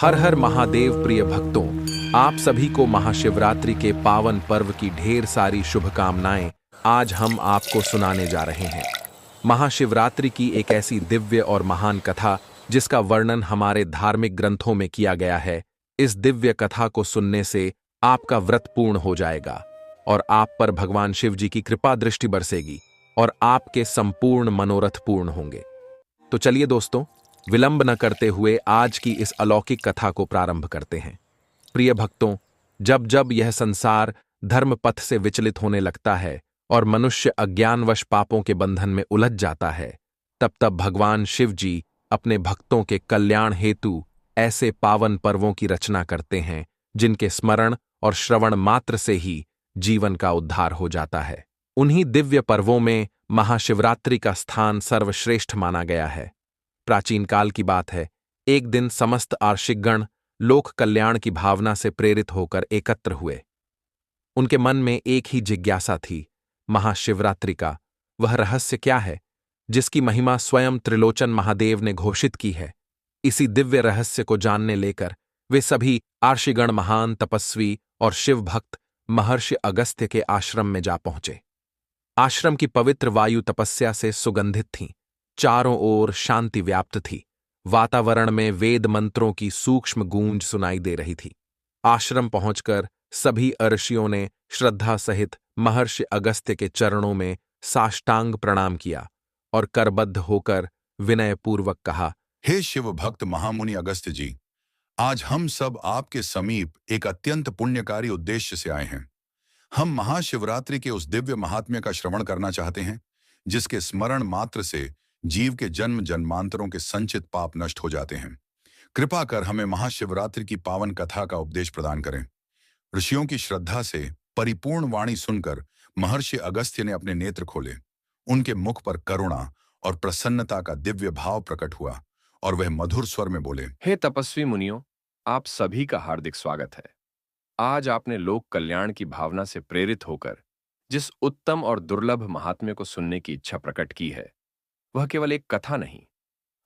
हर हर महादेव प्रिय भक्तों, आप सभी को महाशिवरात्रि के पावन पर्व की ढेर सारी शुभकामनाएं। आज हम आपको सुनाने जा रहे हैं महाशिवरात्रि की एक ऐसी दिव्य और महान कथा जिसका वर्णन हमारे धार्मिक ग्रंथों में किया गया है। इस दिव्य कथा को सुनने से आपका व्रत पूर्ण हो जाएगा और आप पर भगवान शिव जी की कृपा दृष्टि बरसेगी और आपके संपूर्ण मनोरथ पूर्ण होंगे। तो चलिए दोस्तों, विलंब न करते हुए आज की इस अलौकिक कथा को प्रारंभ करते हैं। प्रिय भक्तों, जब जब यह संसार धर्म पथ से विचलित होने लगता है और मनुष्य अज्ञानवश पापों के बंधन में उलझ जाता है, तब तब भगवान शिव जी अपने भक्तों के कल्याण हेतु ऐसे पावन पर्वों की रचना करते हैं जिनके स्मरण और श्रवण मात्र से ही जीवन का उद्धार हो जाता है। उन्हीं दिव्य पर्वों में महाशिवरात्रि का स्थान सर्वश्रेष्ठ माना गया है। प्राचीन काल की बात है, एक दिन समस्त आर्षिकगण लोक कल्याण की भावना से प्रेरित होकर एकत्र हुए। उनके मन में एक ही जिज्ञासा थी, महाशिवरात्रि का वह रहस्य क्या है जिसकी महिमा स्वयं त्रिलोचन महादेव ने घोषित की है। इसी दिव्य रहस्य को जानने लेकर वे सभी आर्षिगण महान तपस्वी और शिव भक्त महर्षि अगस्त्य के आश्रम में जा पहुंचे। आश्रम की पवित्र वायु तपस्या से सुगंधित थी, चारों ओर शांति व्याप्त थी, वातावरण में वेद मंत्रों की सूक्ष्म गूंज सुनाई दे रही थी। आश्रम पहुंचकर सभी ऋषियों ने श्रद्धा सहित महर्षि अगस्त्य के चरणों में साष्टांग प्रणाम किया और करबद्ध होकर विनयपूर्वक कहा, हे शिव भक्त महामुनि अगस्त्य जी, आज हम सब आपके समीप एक अत्यंत पुण्यकारी उद्देश्य से आए हैं। हम महाशिवरात्रि के उस दिव्य महात्म्य का श्रवण करना चाहते हैं जिसके स्मरण मात्र से जीव के जन्म जन्मांतरों के संचित पाप नष्ट हो जाते हैं। कृपा कर हमें महाशिवरात्रि की पावन कथा का उपदेश प्रदान करें। ऋषियों की श्रद्धा से परिपूर्ण वाणी सुनकर महर्षि अगस्त्य ने अपने नेत्र खोले। उनके मुख पर करुणा और प्रसन्नता का दिव्य भाव प्रकट हुआ और वह मधुर स्वर में बोले, हे तपस्वी मुनियों, आप सभी का हार्दिक स्वागत है। आज आपने लोक कल्याण की भावना से प्रेरित होकर जिस उत्तम और दुर्लभ महात्म्य को सुनने की इच्छा प्रकट की है, वह केवल एक कथा नहीं,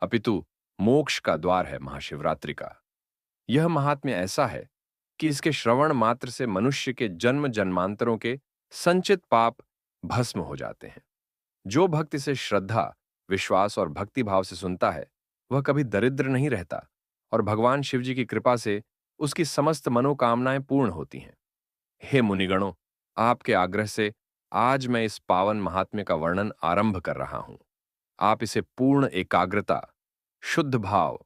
अपितु मोक्ष का द्वार है महाशिवरात्रि का। यह महात्म्य ऐसा है कि इसके श्रवण मात्र से मनुष्य के जन्म जन्मांतरों के संचित पाप भस्म हो जाते हैं। जो भक्त इसे श्रद्धा, विश्वास और भक्ति भाव से सुनता है, वह कभी दरिद्र नहीं रहता और भगवान शिव जी की कृपा से उसकी समस्त मनोकामनाएं पूर्ण होती हैं। हे मुनिगणों, आपके आग्रह से आज मैं इस पावन महात्म्य का वर्णन आरंभ कर रहा हूं। आप इसे पूर्ण एकाग्रता, शुद्ध भाव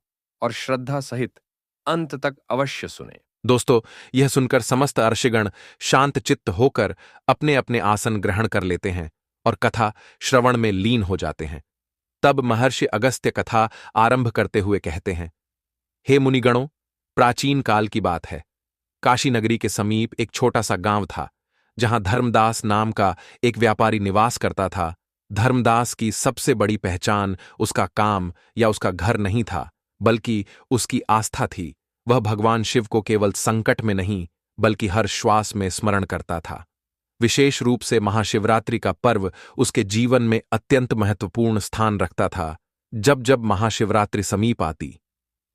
और श्रद्धा सहित अंत तक अवश्य सुने। दोस्तों, यह सुनकर समस्त ऋषिगण शांत चित्त होकर अपने अपने आसन ग्रहण कर लेते हैं और कथा श्रवण में लीन हो जाते हैं। तब महर्षि अगस्त्य कथा आरंभ करते हुए कहते हैं, हे मुनिगणों, प्राचीन काल की बात है। काशी नगरी के समीप एक छोटा सा गांव था जहां धर्मदास नाम का एक व्यापारी निवास करता था। धर्मदास की सबसे बड़ी पहचान उसका काम या उसका घर नहीं था, बल्कि उसकी आस्था थी। वह भगवान शिव को केवल संकट में नहीं बल्कि हर श्वास में स्मरण करता था। विशेष रूप से महाशिवरात्रि का पर्व उसके जीवन में अत्यंत महत्वपूर्ण स्थान रखता था। जब जब महाशिवरात्रि समीप आती,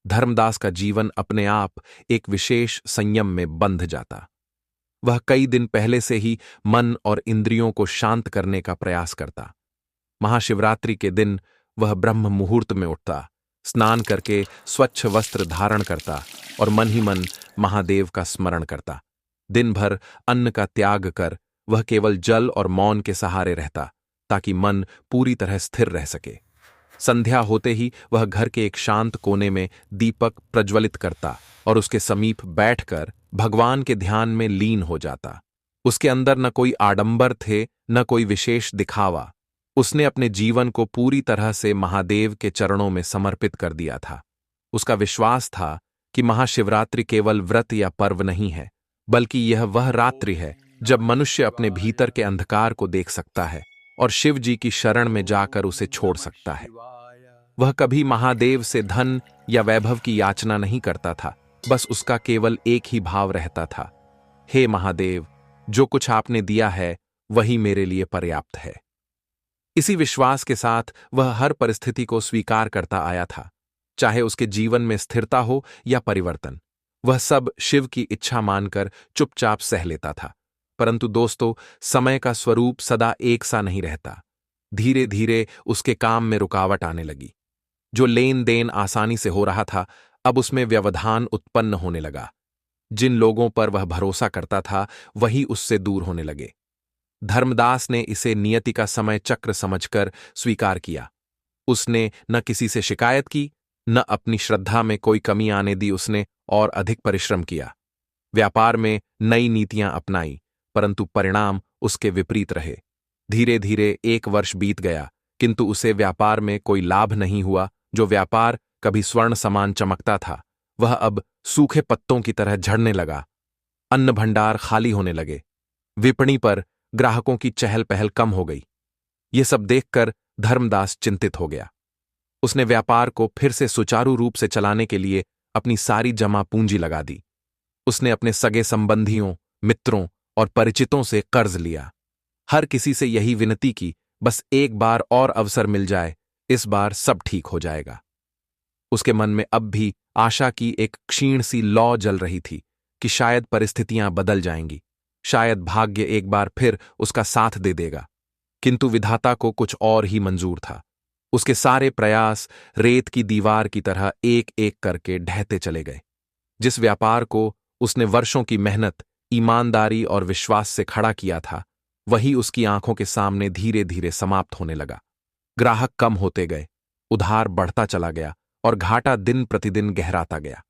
धर्मदास का जीवन अपने आप एक विशेष संयम में बंध जाता। वह कई दिन पहले से ही मन और इंद्रियों को शांत करने का प्रयास करता। महाशिवरात्रि के दिन वह ब्रह्म मुहूर्त में उठता, स्नान करके स्वच्छ वस्त्र धारण करता और मन ही मन महादेव का स्मरण करता। दिन भर अन्न का त्याग कर वह केवल जल और मौन के सहारे रहता ताकि मन पूरी तरह स्थिर रह सके। संध्या होते ही वह घर के एक शांत कोने में दीपक प्रज्वलित करता और उसके समीप बैठकर भगवान के ध्यान में लीन हो जाता। उसके अंदर न कोई आडंबर थे, न कोई विशेष दिखावा। उसने अपने जीवन को पूरी तरह से महादेव के चरणों में समर्पित कर दिया था। उसका विश्वास था कि महाशिवरात्रि केवल व्रत या पर्व नहीं है, बल्कि यह वह रात्रि है जब मनुष्य अपने भीतर के अंधकार को देख सकता है और शिव जी की शरण में जाकर उसे छोड़ सकता है। वह कभी महादेव से धन या वैभव की याचना नहीं करता था, बस उसका केवल एक ही भाव रहता था, हे महादेव, जो कुछ आपने दिया है वही मेरे लिए पर्याप्त है। इसी विश्वास के साथ वह हर परिस्थिति को स्वीकार करता आया था। चाहे उसके जीवन में स्थिरता हो या परिवर्तन। वह सब शिव की इच्छा मानकर चुपचाप सह लेता था। परंतु दोस्तों, समय का स्वरूप सदा एक सा नहीं रहता। धीरे धीरे उसके काम में रुकावट आने लगी। जो लेन देन आसानी से हो रहा था, अब उसमें व्यवधान उत्पन्न होने लगा। जिन लोगों पर वह भरोसा करता था, वही उससे दूर होने लगे। धर्मदास ने इसे नियति का समय चक्र समझकर स्वीकार किया। उसने न किसी से शिकायत की, न अपनी श्रद्धा में कोई कमी आने दी। उसने और अधिक परिश्रम किया, व्यापार में नई नीतियां अपनाई, परंतु परिणाम उसके विपरीत रहे। धीरे धीरे 1 वर्ष बीत गया, किंतु उसे व्यापार में कोई लाभ नहीं हुआ। जो व्यापार कभी स्वर्ण समान चमकता था, वह अब सूखे पत्तों की तरह झड़ने लगा। अन्न भंडार खाली होने लगे। विपणि पर ग्राहकों की चहल पहल कम हो गई। ये सब देखकर धर्मदास चिंतित हो गया। उसने व्यापार को फिर से सुचारू रूप से चलाने के लिए अपनी सारी जमा पूंजी लगा दी। उसने अपने सगे संबंधियों, मित्रों और परिचितों से कर्ज लिया। हर किसी से यही विनती की, बस एक बार और अवसर मिल जाए, इस बार सब ठीक हो जाएगा। उसके मन में अब भी आशा की एक क्षीण सी लौ जल रही थी कि शायद परिस्थितियां बदल जाएंगी, शायद भाग्य एक बार फिर उसका साथ दे देगा। किंतु विधाता को कुछ और ही मंजूर था। उसके सारे प्रयास रेत की दीवार की तरह एक एक करके ढहते चले गए। जिस व्यापार को उसने वर्षों की मेहनत, ईमानदारी और विश्वास से खड़ा किया था, वही उसकी आंखों के सामने धीरे धीरे समाप्त होने लगा। ग्राहक कम होते गए, उधार बढ़ता चला गया और घाटा दिन प्रतिदिन गहराता गया।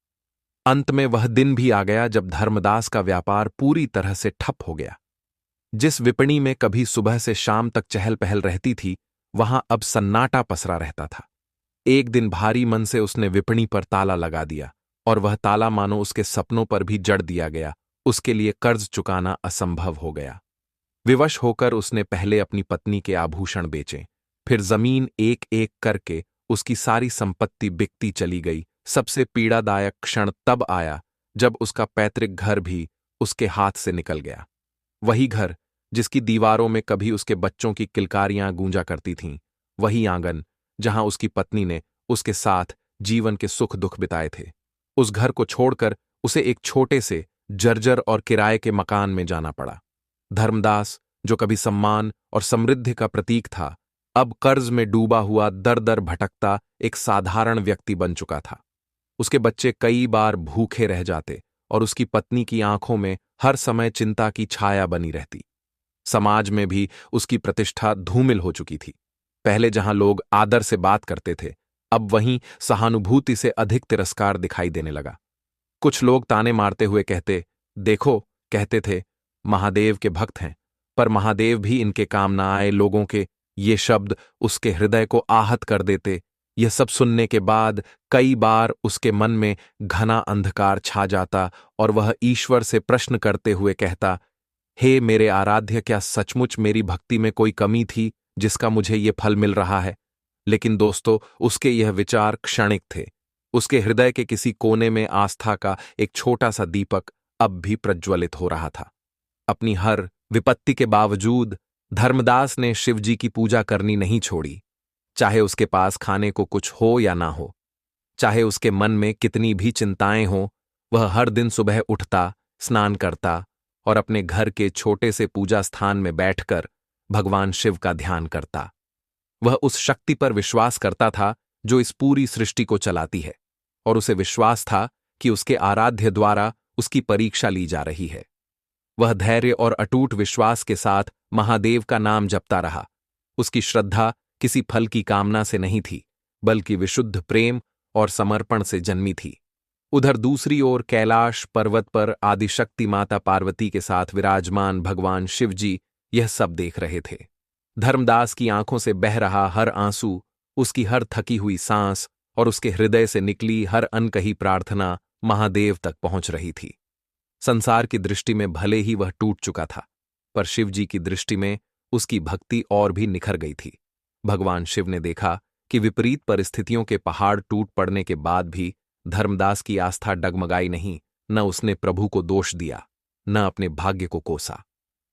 अंत में वह दिन भी आ गया जब धर्मदास का व्यापार पूरी तरह से ठप हो गया। जिस विपणि में कभी सुबह से शाम तक चहल पहल रहती थी, वहां अब सन्नाटा पसरा रहता था। एक दिन भारी मन से उसने विपणि पर ताला लगा दिया, और वह ताला मानो उसके सपनों पर भी जड़ दिया गया। उसके लिए कर्ज चुकाना असंभव हो गया। विवश होकर उसने पहले अपनी पत्नी के आभूषण बेचे, फिर जमीन एक एक करके उसकी सारी संपत्ति बिकती चली गई। सबसे पीड़ादायक क्षण तब आया जब उसका पैतृक घर भी उसके हाथ से निकल गया। वही घर जिसकी दीवारों में कभी उसके बच्चों की किलकारियां गूंजा करती थीं, वही आंगन जहां उसकी पत्नी ने उसके साथ जीवन के सुख दुख बिताए थे। उस घर को छोड़कर उसे एक छोटे से जर्जर और किराए के मकान में जाना पड़ा। धर्मदास, जो कभी सम्मान और समृद्धि का प्रतीक था, अब कर्ज में डूबा हुआ दर दर भटकता एक साधारण व्यक्ति बन चुका था। उसके बच्चे कई बार भूखे रह जाते और उसकी पत्नी की आंखों में हर समय चिंता की छाया बनी रहती। समाज में भी उसकी प्रतिष्ठा धूमिल हो चुकी थी। पहले जहां लोग आदर से बात करते थे, अब वहीं सहानुभूति से अधिक तिरस्कार दिखाई देने लगा। कुछ लोग ताने मारते हुए कहते थे, महादेव के भक्त हैं, पर महादेव भी इनके काम ना आए। लोगों के ये शब्द उसके हृदय को आहत कर देते। यह सब सुनने के बाद कई बार उसके मन में घना अंधकार छा जाता और वह ईश्वर से प्रश्न करते हुए कहता, हे मेरे आराध्य, क्या सचमुच मेरी भक्ति में कोई कमी थी जिसका मुझे ये फल मिल रहा है? लेकिन दोस्तों, उसके यह विचार क्षणिक थे। उसके हृदय के किसी कोने में आस्था का एक छोटा सा दीपक अब भी प्रज्वलित हो रहा था। अपनी हर विपत्ति के बावजूद धर्मदास ने शिवजी की पूजा करनी नहीं छोड़ी। चाहे उसके पास खाने को कुछ हो या ना हो, चाहे उसके मन में कितनी भी चिंताएं हों, वह हर दिन सुबह उठता, स्नान करता और अपने घर के छोटे से पूजा स्थान में बैठकर भगवान शिव का ध्यान करता। वह उस शक्ति पर विश्वास करता था जो इस पूरी सृष्टि को चलाती है, और उसे विश्वास था कि उसके आराध्य द्वारा उसकी परीक्षा ली जा रही है। वह धैर्य और अटूट विश्वास के साथ महादेव का नाम जपता रहा। उसकी श्रद्धा किसी फल की कामना से नहीं थी, बल्कि विशुद्ध प्रेम और समर्पण से जन्मी थी। उधर दूसरी ओर कैलाश पर्वत पर आदिशक्ति माता पार्वती के साथ विराजमान भगवान शिवजी यह सब देख रहे थे। धर्मदास की आंखों से बह रहा हर आंसू, उसकी हर थकी हुई सांस और उसके हृदय से निकली हर अनकही प्रार्थना महादेव तक पहुंच रही थी। संसार की दृष्टि में भले ही वह टूट चुका था, पर शिवजी की दृष्टि में उसकी भक्ति और भी निखर गई थी। भगवान शिव ने देखा कि विपरीत परिस्थितियों के पहाड़ टूट पड़ने के बाद भी धर्मदास की आस्था डगमगाई नहीं। न उसने प्रभु को दोष दिया, न अपने भाग्य को कोसा।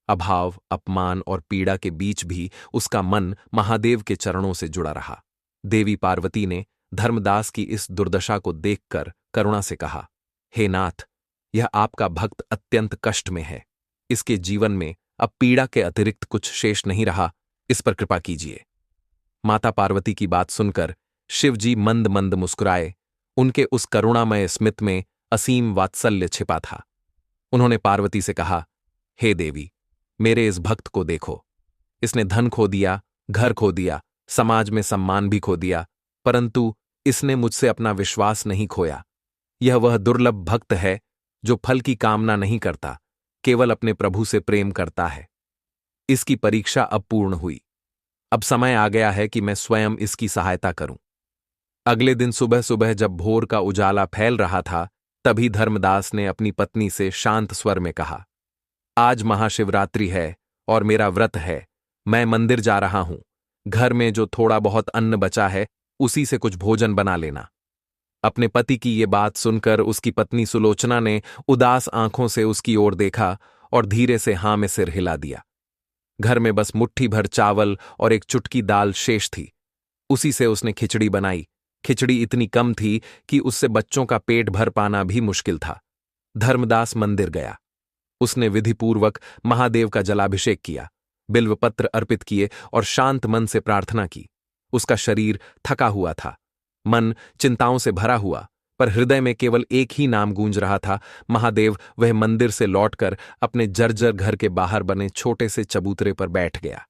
अभाव, अपमान और पीड़ा के बीच भी उसका मन महादेव के चरणों से जुड़ा रहा। देवी पार्वती ने धर्मदास की इस दुर्दशा को देखकर करुणा से कहा, हे नाथ, यह आपका भक्त अत्यंत कष्ट में है। इसके जीवन में अब पीड़ा के अतिरिक्त कुछ शेष नहीं रहा, इस पर कृपा कीजिए। माता पार्वती की बात सुनकर शिवजी मंद मंद मुस्कुराए। उनके उस करुणामय स्मित में असीम वात्सल्य छिपा था। उन्होंने पार्वती से कहा, हे देवी, मेरे इस भक्त को देखो। इसने धन खो दिया, घर खो दिया, समाज में सम्मान भी खो दिया, परंतु इसने मुझसे अपना विश्वास नहीं खोया। यह वह दुर्लभ भक्त है जो फल की कामना नहीं करता, केवल अपने प्रभु से प्रेम करता है। इसकी परीक्षा अब पूर्ण हुई। अब समय आ गया है कि मैं स्वयं इसकी सहायता करूं। अगले दिन सुबह सुबह जब भोर का उजाला फैल रहा था, तभी धर्मदास ने अपनी पत्नी से शांत स्वर में कहा, आज महाशिवरात्रि है और मेरा व्रत है। मैं मंदिर जा रहा हूं। घर में जो थोड़ा बहुत अन्न बचा है, उसी से कुछ भोजन बना लेना। अपने पति की ये बात सुनकर उसकी पत्नी सुलोचना ने उदास आंखों से उसकी ओर देखा और धीरे से हां में सिर हिला दिया। घर में बस मुट्ठी भर चावल और एक चुटकी दाल शेष थी। उसी से उसने खिचड़ी बनाई। खिचड़ी इतनी कम थी कि उससे बच्चों का पेट भर पाना भी मुश्किल था। धर्मदास मंदिर गया। उसने विधिपूर्वक महादेव का जलाभिषेक किया, बिल्वपत्र अर्पित किए और शांत मन से प्रार्थना की। उसका शरीर थका हुआ था, मन चिंताओं से भरा हुआ, पर हृदय में केवल एक ही नाम गूंज रहा था, महादेव। वह मंदिर से लौटकर अपने जर्जर घर के बाहर बने छोटे से चबूतरे पर बैठ गया।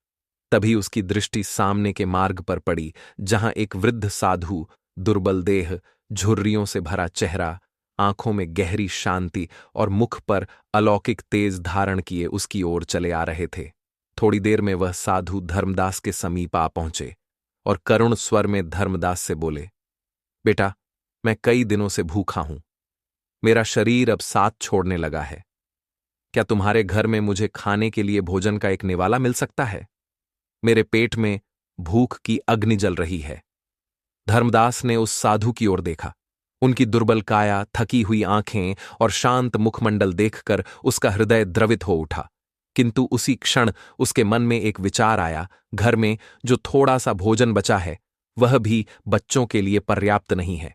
तभी उसकी दृष्टि सामने के मार्ग पर पड़ी, जहां एक वृद्ध साधु, दुर्बल देह, झुर्रियों से भरा चेहरा, आंखों में गहरी शांति और मुख पर अलौकिक तेज धारण किए उसकी ओर चले आ रहे थे। थोड़ी देर में वह साधु धर्मदास के समीप आ पहुंचे और करुण स्वर में धर्मदास से बोले, बेटा, मैं कई दिनों से भूखा हूं। मेरा शरीर अब साथ छोड़ने लगा है। क्या तुम्हारे घर में मुझे खाने के लिए भोजन का एक निवाला मिल सकता है? मेरे पेट में भूख की अग्नि जल रही है। धर्मदास ने उस साधु की ओर देखा। उनकी दुर्बल काया, थकी हुई आंखें और शांत मुखमंडल देखकर उसका हृदय द्रवित हो उठा। किंतु उसी क्षण उसके मन में एक विचार आया, घर में जो थोड़ा सा भोजन बचा है, वह भी बच्चों के लिए पर्याप्त नहीं है।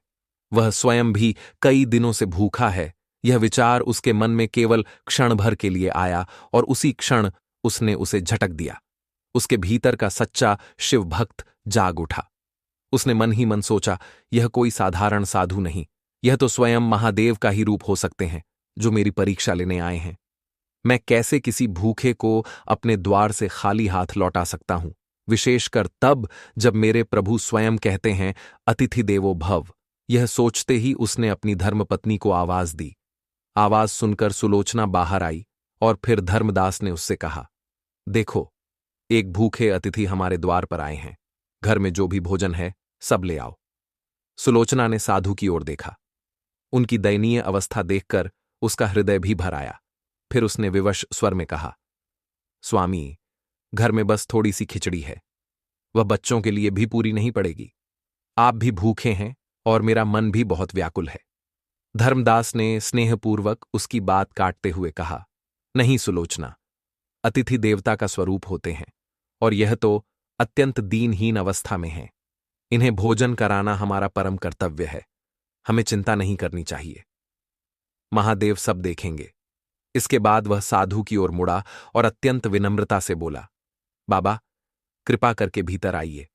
वह स्वयं भी कई दिनों से भूखा है। यह विचार उसके मन में केवल क्षण भर के लिए आया और उसी क्षण उसने उसे झटक दिया। उसके भीतर का सच्चा शिव भक्त जाग उठा। उसने मन ही मन सोचा, यह कोई साधारण साधु नहीं, यह तो स्वयं महादेव का ही रूप हो सकते हैं, जो मेरी परीक्षा लेने आए हैं। मैं कैसे किसी भूखे को अपने द्वार से खाली हाथ लौटा सकता हूं, विशेषकर तब जब मेरे प्रभु स्वयं कहते हैं, अतिथि देवो भव। यह सोचते ही उसने अपनी धर्मपत्नी को आवाज दी। आवाज सुनकर सुलोचना बाहर आई और फिर धर्मदास ने उससे कहा, देखो, एक भूखे अतिथि हमारे द्वार पर आए हैं। घर में जो भी भोजन है सब ले आओ। सुलोचना ने साधु की ओर देखा। उनकी दयनीय अवस्था देखकर उसका हृदय भी भर आया। फिर उसने विवश स्वर में कहा, स्वामी, घर में बस थोड़ी सी खिचड़ी है, वह बच्चों के लिए भी पूरी नहीं पड़ेगी। आप भी भूखे हैं और मेरा मन भी बहुत व्याकुल है। धर्मदास ने स्नेहपूर्वक उसकी बात काटते हुए कहा, नहीं सुलोचना, अतिथि देवता का स्वरूप होते हैं और यह तो अत्यंत दीनहीन अवस्था में है। इन्हें भोजन कराना हमारा परम कर्तव्य है। हमें चिंता नहीं करनी चाहिए। महादेव सब देखेंगे। इसके बाद वह साधु की ओर मुड़ा और अत्यंत विनम्रता से बोला, बाबा, कृपा करके भीतर आइए।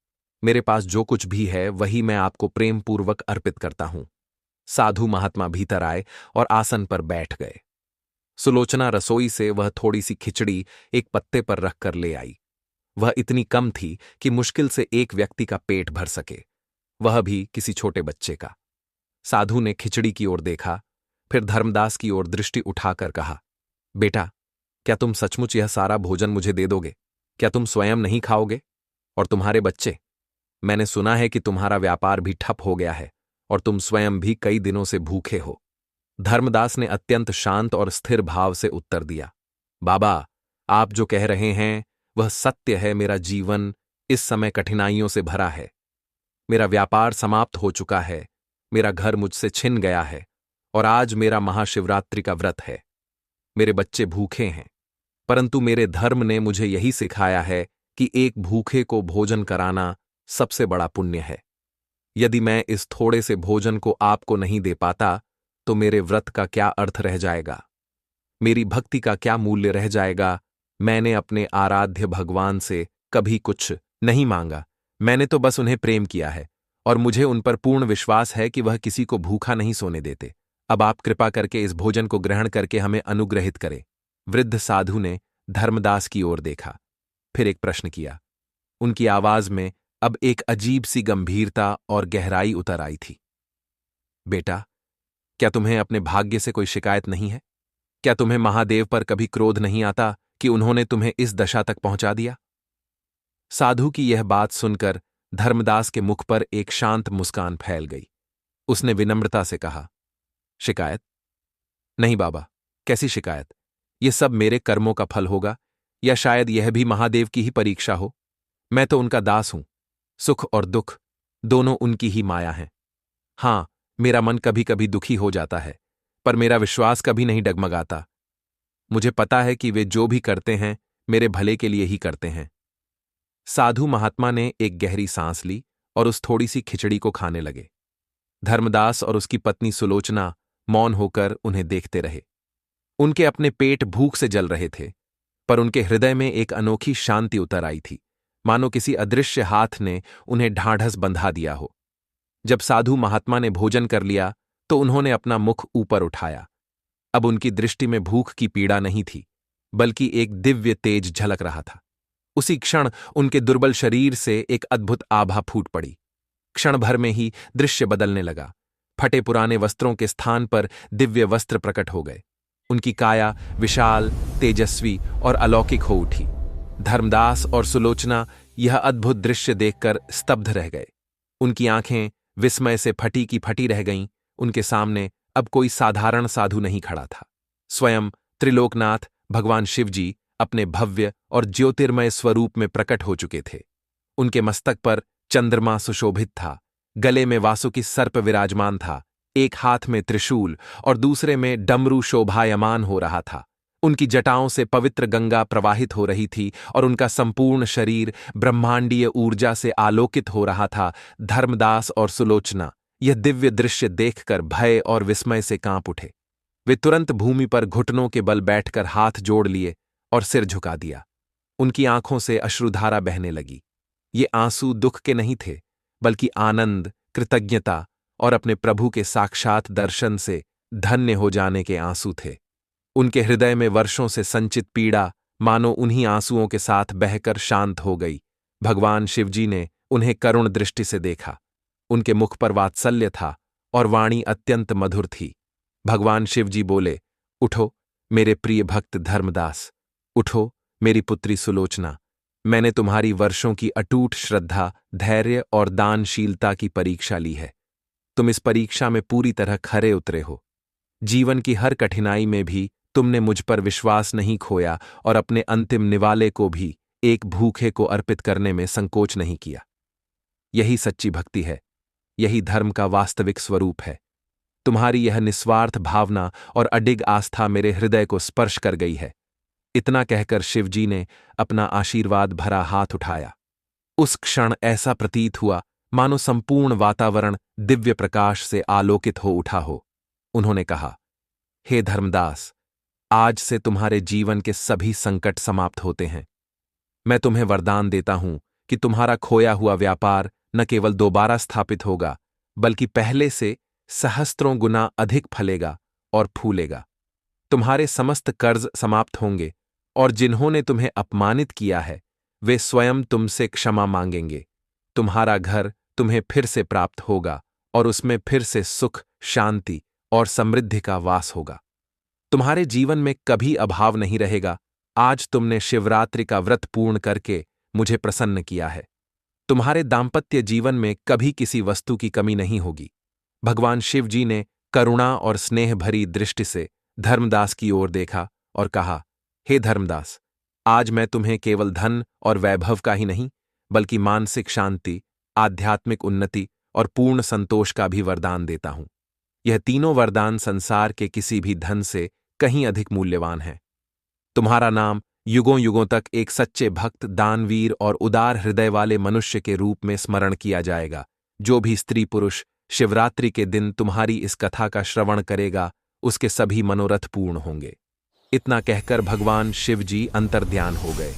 मेरे पास जो कुछ भी है वही मैं आपको प्रेम पूर्वक अर्पित करता हूं। साधु महात्मा भीतर आए और आसन पर बैठ गए। सुलोचना रसोई से वह थोड़ी सी खिचड़ी एक पत्ते पर रखकर ले आई। वह इतनी कम थी कि मुश्किल से एक व्यक्ति का पेट भर सके, वह भी किसी छोटे बच्चे का। साधु ने खिचड़ी की ओर देखा, फिर धर्मदास की ओर दृष्टि उठाकर कहा, बेटा, क्या तुम सचमुच यह सारा भोजन मुझे दे दोगे? क्या तुम स्वयं नहीं खाओगे? और तुम्हारे बच्चे? मैंने सुना है कि तुम्हारा व्यापार भी ठप हो गया है और तुम स्वयं भी कई दिनों से भूखे हो। धर्मदास ने अत्यंत शांत और स्थिर भाव से उत्तर दिया, बाबा, आप जो कह रहे हैं वह सत्य है। मेरा जीवन इस समय कठिनाइयों से भरा है। मेरा व्यापार समाप्त हो चुका है, मेरा घर मुझसे छिन गया है और आज मेरा महाशिवरात्रि का व्रत है। मेरे बच्चे भूखे हैं, परंतु मेरे धर्म ने मुझे यही सिखाया है कि एक भूखे को भोजन कराना सबसे बड़ा पुण्य है। यदि मैं इस थोड़े से भोजन को आपको नहीं दे पाता तो मेरे व्रत का क्या अर्थ रह जाएगा, मेरी भक्ति का क्या मूल्य रह जाएगा। मैंने अपने आराध्य भगवान से कभी कुछ नहीं मांगा, मैंने तो बस उन्हें प्रेम किया है और मुझे उन पर पूर्ण विश्वास है कि वह किसी को भूखा नहीं सोने देते। अब आप कृपा करके इस भोजन को ग्रहण करके हमें अनुग्रहित करें। वृद्ध साधु ने धर्मदास की ओर देखा, फिर एक प्रश्न किया। उनकी आवाज में अब एक अजीब सी गंभीरता और गहराई उतर आई थी। बेटा, क्या तुम्हें अपने भाग्य से कोई शिकायत नहीं है? क्या तुम्हें महादेव पर कभी क्रोध नहीं आता कि उन्होंने तुम्हें इस दशा तक पहुंचा दिया? साधु की यह बात सुनकर धर्मदास के मुख पर एक शांत मुस्कान फैल गई। उसने विनम्रता से कहा, शिकायत? नहीं बाबा, कैसी शिकायत? ये सब मेरे कर्मों का फल होगा या शायद यह भी महादेव की ही परीक्षा हो। मैं तो उनका दास हूं, सुख और दुख दोनों उनकी ही माया हैं। हां, मेरा मन कभी कभी दुखी हो जाता है, पर मेरा विश्वास कभी नहीं डगमगाता। मुझे पता है कि वे जो भी करते हैं मेरे भले के लिए ही करते हैं। साधु महात्मा ने एक गहरी सांस ली और उस थोड़ी सी खिचड़ी को खाने लगे। धर्मदास और उसकी पत्नी सुलोचना मौन होकर उन्हें देखते रहे। उनके अपने पेट भूख से जल रहे थे, पर उनके हृदय में एक अनोखी शांति उतर आई थी, मानो किसी अदृश्य हाथ ने उन्हें ढाढ़स बंधा दिया हो। जब साधु महात्मा ने भोजन कर लिया तो उन्होंने अपना मुख ऊपर उठाया। अब उनकी दृष्टि में भूख की पीड़ा नहीं थी, बल्कि एक दिव्य तेज झलक रहा था। उसी क्षण उनके दुर्बल शरीर से एक अद्भुत आभा फूट पड़ी। क्षण भर में ही दृश्य बदलने लगा। फटे पुराने वस्त्रों के स्थान पर दिव्य वस्त्र प्रकट हो गए। उनकी काया विशाल, तेजस्वी और अलौकिक हो उठी। धर्मदास और सुलोचना यह अद्भुत दृश्य देखकर स्तब्ध रह गए। उनकी आंखें विस्मय से फटी की फटी रह गईं। उनके सामने अब कोई साधारण साधु नहीं खड़ा था। स्वयं त्रिलोकनाथ भगवान शिवजी अपने भव्य और ज्योतिर्मय स्वरूप में प्रकट हो चुके थे। उनके मस्तक पर चंद्रमा सुशोभित था, गले में वासुकी सर्प विराजमान था, एक हाथ में त्रिशूल और दूसरे में डमरू शोभायमान हो रहा था। उनकी जटाओं से पवित्र गंगा प्रवाहित हो रही थी और उनका संपूर्ण शरीर ब्रह्मांडीय ऊर्जा से आलोकित हो रहा था। धर्मदास और सुलोचना यह दिव्य दृश्य देखकर भय और विस्मय से कांप उठे। वे तुरंत भूमि पर घुटनों के बल बैठकर हाथ जोड़ लिए और सिर झुका दिया। उनकी आंखों से अश्रुधारा बहने लगी। ये आंसू दुख के नहीं थे, बल्कि आनंद, कृतज्ञता और अपने प्रभु के साक्षात दर्शन से धन्य हो जाने के आंसू थे। उनके हृदय में वर्षों से संचित पीड़ा मानो उन्हीं आंसुओं के साथ बहकर शांत हो गई। भगवान शिवजी ने उन्हें करुण दृष्टि से देखा। उनके मुख पर वात्सल्य था और वाणी अत्यंत मधुर थी। भगवान शिवजी बोले, उठो मेरे प्रिय भक्त धर्मदास, उठो मेरी पुत्री सुलोचना। मैंने तुम्हारी वर्षों की अटूट श्रद्धा, धैर्य और दानशीलता की परीक्षा ली है। तुम इस परीक्षा में पूरी तरह खरे उतरे हो। जीवन की हर कठिनाई में भी तुमने मुझ पर विश्वास नहीं खोया और अपने अंतिम निवाले को भी एक भूखे को अर्पित करने में संकोच नहीं किया। यही सच्ची भक्ति है, यही धर्म का वास्तविक स्वरूप है। तुम्हारी यह निस्वार्थ भावना और अडिग आस्था मेरे हृदय को स्पर्श कर गई है। इतना कहकर शिवजी ने अपना आशीर्वाद भरा हाथ उठाया। उस क्षण ऐसा प्रतीत हुआ मानो संपूर्ण वातावरण दिव्य प्रकाश से आलोकित हो उठा हो। उन्होंने कहा, हे धर्मदास, आज से तुम्हारे जीवन के सभी संकट समाप्त होते हैं। मैं तुम्हें वरदान देता हूं कि तुम्हारा खोया हुआ व्यापार न केवल दोबारा स्थापित होगा, बल्कि पहले से सहस्त्रों गुना अधिक फलेगा और फूलेगा। तुम्हारे समस्त कर्ज समाप्त होंगे और जिन्होंने तुम्हें अपमानित किया है वे स्वयं तुमसे क्षमा मांगेंगे। तुम्हारा घर तुम्हें फिर से प्राप्त होगा और उसमें फिर से सुख, शांति और समृद्धि का वास होगा। तुम्हारे जीवन में कभी अभाव नहीं रहेगा। आज तुमने शिवरात्रि का व्रत पूर्ण करके मुझे प्रसन्न किया है। तुम्हारे दाम्पत्य जीवन में कभी किसी वस्तु की कमी नहीं होगी। भगवान शिव जी ने करुणा और स्नेह भरी दृष्टि से धर्मदास की ओर देखा और कहा, हे धर्मदास, आज मैं तुम्हें केवल धन और वैभव का ही नहीं, बल्कि मानसिक शांति, आध्यात्मिक उन्नति और पूर्ण संतोष का भी वरदान देता हूं। यह तीनों वरदान संसार के किसी भी धन से कहीं अधिक मूल्यवान है। तुम्हारा नाम युगों युगों तक एक सच्चे भक्त, दानवीर और उदार हृदय वाले मनुष्य के रूप में स्मरण किया जाएगा, जो भी स्त्री पुरुष शिवरात्रि के दिन तुम्हारी इस कथा का श्रवण करेगा उसके सभी मनोरथ पूर्ण होंगे। इतना कहकर भगवान शिव जी अंतर्ध्यान हो गए।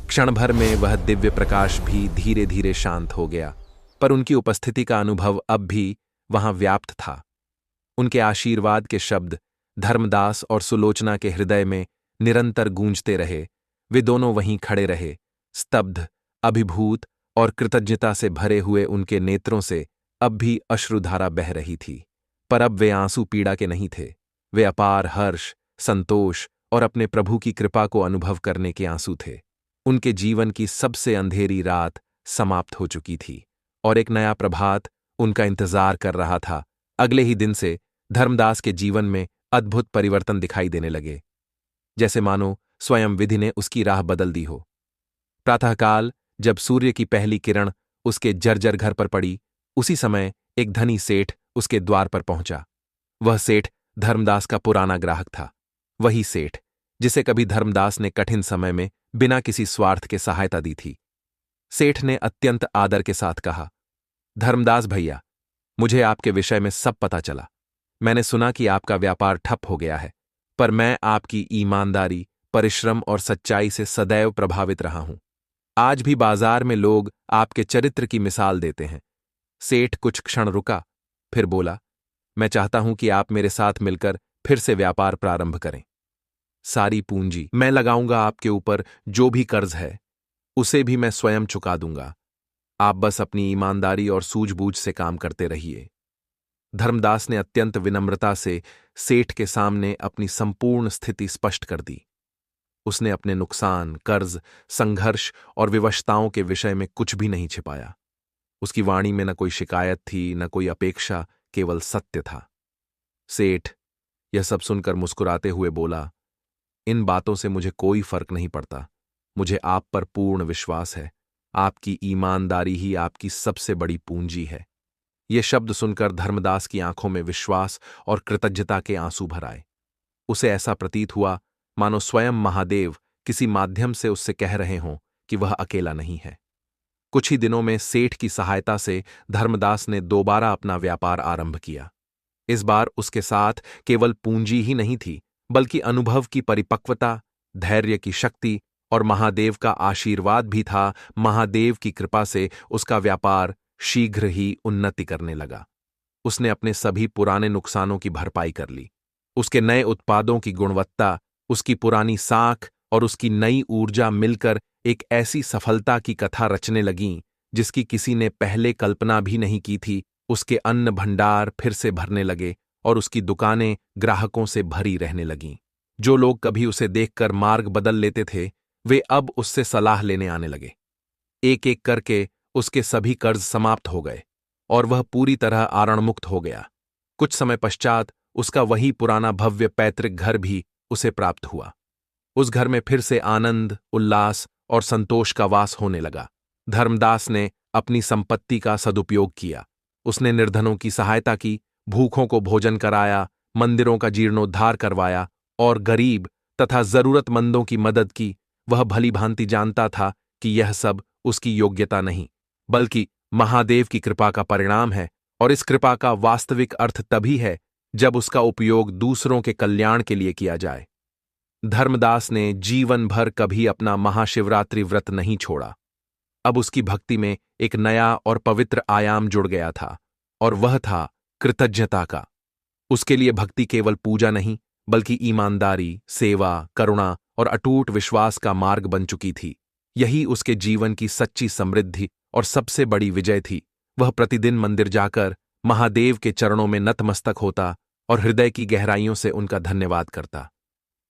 क्षण भर में वह दिव्य प्रकाश भी धीरे धीरे शांत हो गया, पर उनकी उपस्थिति का अनुभव अब भी वहां व्याप्त था। उनके आशीर्वाद के शब्द धर्मदास और सुलोचना के हृदय में निरंतर गूंजते रहे। वे दोनों वहीं खड़े रहे, स्तब्ध, अभिभूत और कृतज्ञता से भरे हुए। उनके नेत्रों से अब भी अश्रुधारा बह रही थी, पर अब वे आंसू पीड़ा के नहीं थे। वे अपार हर्ष, संतोष और अपने प्रभु की कृपा को अनुभव करने के आंसू थे। उनके जीवन की सबसे अंधेरी रात समाप्त हो चुकी थी और एक नया प्रभात उनका इंतजार कर रहा था। अगले ही दिन से धर्मदास के जीवन में अद्भुत परिवर्तन दिखाई देने लगे, जैसे मानो स्वयं विधि ने उसकी राह बदल दी हो। प्रातःकाल जब सूर्य की पहली किरण उसके जर्जर घर पर पड़ी, उसी समय एक धनी सेठ उसके द्वार पर पहुंचा। वह सेठ धर्मदास का पुराना ग्राहक था, वही सेठ जिसे कभी धर्मदास ने कठिन समय में बिना किसी स्वार्थ के सहायता दी थी। सेठ ने अत्यंत आदर के साथ कहा, धर्मदास भैया, मुझे आपके विषय में सब पता चला। मैंने सुना कि आपका व्यापार ठप हो गया है, पर मैं आपकी ईमानदारी, परिश्रम और सच्चाई से सदैव प्रभावित रहा हूं। आज भी बाजार में लोग आपके चरित्र की मिसाल देते हैं। सेठ कुछ क्षण रुका, फिर बोला, मैं चाहता हूं कि आप मेरे साथ मिलकर फिर से व्यापार प्रारंभ करें। सारी पूंजी मैं लगाऊंगा, आपके ऊपर जो भी कर्ज है उसे भी मैं स्वयं चुका दूंगा। आप बस अपनी ईमानदारी और सूझबूझ से काम करते रहिए। धर्मदास ने अत्यंत विनम्रता से सेठ के सामने अपनी संपूर्ण स्थिति स्पष्ट कर दी। उसने अपने नुकसान, कर्ज, संघर्ष और विवशताओं के विषय में कुछ भी नहीं छिपाया। उसकी वाणी में न कोई शिकायत थी, न कोई अपेक्षा, केवल सत्य था। सेठ यह सब सुनकर मुस्कुराते हुए बोला, इन बातों से मुझे कोई फर्क नहीं पड़ता। मुझे आप पर पूर्ण विश्वास है। आपकी ईमानदारी ही आपकी सबसे बड़ी पूंजी है। ये शब्द सुनकर धर्मदास की आंखों में विश्वास और कृतज्ञता के आंसू भर आए। उसे ऐसा प्रतीत हुआ मानो स्वयं महादेव किसी माध्यम से उससे कह रहे हों कि वह अकेला नहीं है। कुछ ही दिनों में सेठ की सहायता से धर्मदास ने दोबारा अपना व्यापार आरंभ किया। इस बार उसके साथ केवल पूंजी ही नहीं थी, बल्कि अनुभव की परिपक्वता, धैर्य की शक्ति और महादेव का आशीर्वाद भी था। महादेव की कृपा से उसका व्यापार शीघ्र ही उन्नति करने लगा। उसने अपने सभी पुराने नुकसानों की भरपाई कर ली। उसके नए उत्पादों की गुणवत्ता, उसकी पुरानी साख और उसकी नई ऊर्जा मिलकर एक ऐसी सफलता की कथा रचने लगीं जिसकी किसी ने पहले कल्पना भी नहीं की थी। उसके अन्न भंडार फिर से भरने लगे और उसकी दुकानें ग्राहकों से भरी रहने लगीं। जो लोग कभी उसे देखकर मार्ग बदल लेते थे, वे अब उससे सलाह लेने आने लगे। एक एक करके उसके सभी कर्ज समाप्त हो गए और वह पूरी तरह आरणमुक्त हो गया। कुछ समय पश्चात उसका वही पुराना भव्य पैतृक घर भी उसे प्राप्त हुआ। उस घर में फिर से आनंद, उल्लास और संतोष का वास होने लगा। धर्मदास ने अपनी संपत्ति का सदुपयोग किया। उसने निर्धनों की सहायता की, भूखों को भोजन कराया, मंदिरों का जीर्णोद्धार करवाया और गरीब तथा जरूरतमंदों की मदद की। वह भली भांति जानता था कि यह सब उसकी योग्यता नहीं, बल्कि महादेव की कृपा का परिणाम है, और इस कृपा का वास्तविक अर्थ तभी है जब उसका उपयोग दूसरों के कल्याण के लिए किया जाए। धर्मदास ने जीवन भर कभी अपना महाशिवरात्रि व्रत नहीं छोड़ा। अब उसकी भक्ति में एक नया और पवित्र आयाम जुड़ गया था, और वह था कृतज्ञता का। उसके लिए भक्ति केवल पूजा नहीं, बल्कि ईमानदारी, सेवा, करुणा और अटूट विश्वास का मार्ग बन चुकी थी। यही उसके जीवन की सच्ची समृद्धि और सबसे बड़ी विजय थी। वह प्रतिदिन मंदिर जाकर महादेव के चरणों में नतमस्तक होता और हृदय की गहराइयों से उनका धन्यवाद करता।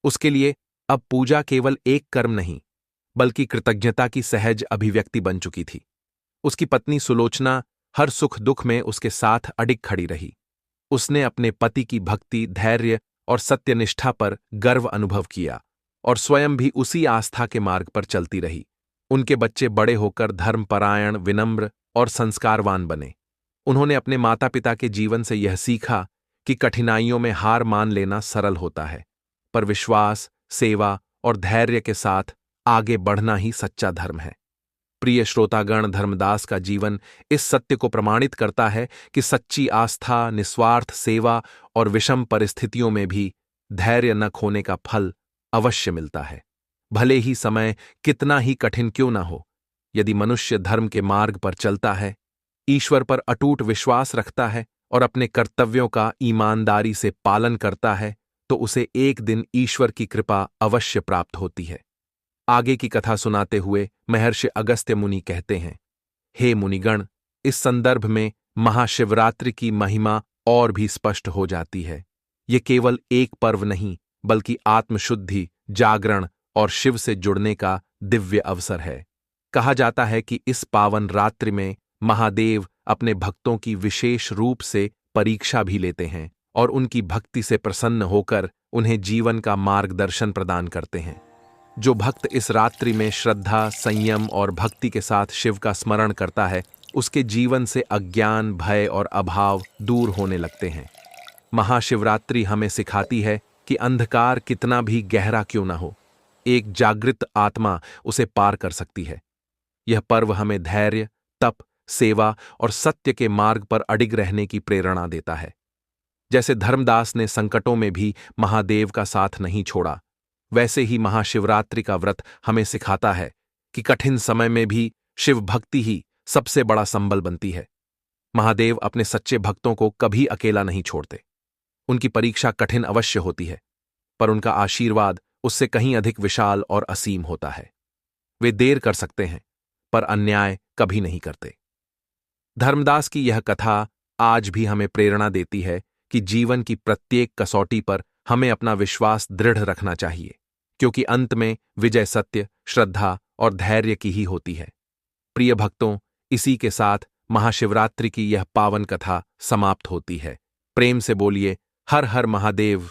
उसके लिए अब पूजा केवल एक कर्म नहीं, बल्कि कृतज्ञता की सहज अभिव्यक्ति बन चुकी थी। उसकी पत्नी सुलोचना हर सुख दुख में उसके साथ अडिग खड़ी रही। उसने अपने पति की भक्ति, धैर्य और सत्यनिष्ठा पर गर्व अनुभव किया और स्वयं भी उसी आस्था के मार्ग पर चलती रही। उनके बच्चे बड़े होकर धर्मपरायण, विनम्र और संस्कारवान बने। उन्होंने अपने माता पिता के जीवन से यह सीखा कि कठिनाइयों में हार मान लेना सरल होता है, पर विश्वास, सेवा और धैर्य के साथ आगे बढ़ना ही सच्चा धर्म है। प्रिय श्रोतागण, धर्मदास का जीवन इस सत्य को प्रमाणित करता है कि सच्ची आस्था, निस्वार्थ सेवा और विषम परिस्थितियों में भी धैर्य न खोने का फल अवश्य मिलता है। भले ही समय कितना ही कठिन क्यों न हो, यदि मनुष्य धर्म के मार्ग पर चलता है, ईश्वर पर अटूट विश्वास रखता है और अपने कर्तव्यों का ईमानदारी से पालन करता है, तो उसे एक दिन ईश्वर की कृपा अवश्य प्राप्त होती है। आगे की कथा सुनाते हुए महर्षि अगस्त्य मुनि कहते हैं, हे मुनिगण, इस संदर्भ में महाशिवरात्रि की महिमा और भी स्पष्ट हो जाती है। ये केवल एक पर्व नहीं, बल्कि आत्मशुद्धि, जागरण और शिव से जुड़ने का दिव्य अवसर है। कहा जाता है कि इस पावन रात्रि में महादेव अपने भक्तों की विशेष रूप से परीक्षा भी लेते हैं और उनकी भक्ति से प्रसन्न होकर उन्हें जीवन का मार्गदर्शन प्रदान करते हैं। जो भक्त इस रात्रि में श्रद्धा, संयम और भक्ति के साथ शिव का स्मरण करता है, उसके जीवन से अज्ञान, भय और अभाव दूर होने लगते हैं। महाशिवरात्रि हमें सिखाती है कि अंधकार कितना भी गहरा क्यों न हो, एक जागृत आत्मा उसे पार कर सकती है। यह पर्व हमें धैर्य, तप, सेवा और सत्य के मार्ग पर अडिग रहने की प्रेरणा देता है। जैसे धर्मदास ने संकटों में भी महादेव का साथ नहीं छोड़ा, वैसे ही महाशिवरात्रि का व्रत हमें सिखाता है कि कठिन समय में भी शिव भक्ति ही सबसे बड़ा संबल बनती है। महादेव अपने सच्चे भक्तों को कभी अकेला नहीं छोड़ते। उनकी परीक्षा कठिन अवश्य होती है, पर उनका आशीर्वाद उससे कहीं अधिक विशाल और असीम होता है। वे देर कर सकते हैं, पर अन्याय कभी नहीं करते। धर्मदास की यह कथा आज भी हमें प्रेरणा देती है कि जीवन की प्रत्येक कसौटी पर हमें अपना विश्वास दृढ़ रखना चाहिए, क्योंकि अंत में विजय सत्य, श्रद्धा और धैर्य की ही होती है। प्रिय भक्तों, इसी के साथ महाशिवरात्रि की यह पावन कथा समाप्त होती है। प्रेम से बोलिए, हर हर महादेव।